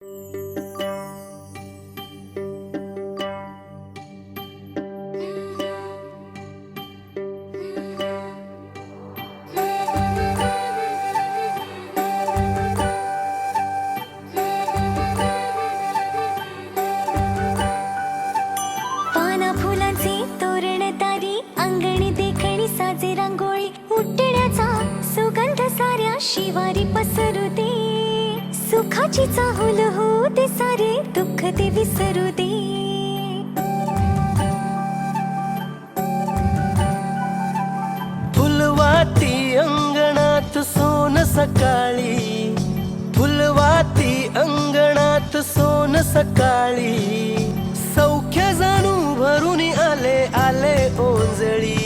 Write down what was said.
पाना फुलांचे तोरण तारी अंगणी देखणी साजे रांगोळी उठण्याचा सुगंध साऱ्या शिवारी पसरू दे सुखाची चाहूल होऊ दे सारे दुःख ते विसरू दे फुलवाती अंगणात सोन सकाळी फुलवाती अंगणात सोन सकाळी सौख्य जाणू भरून आले आले ओंजळी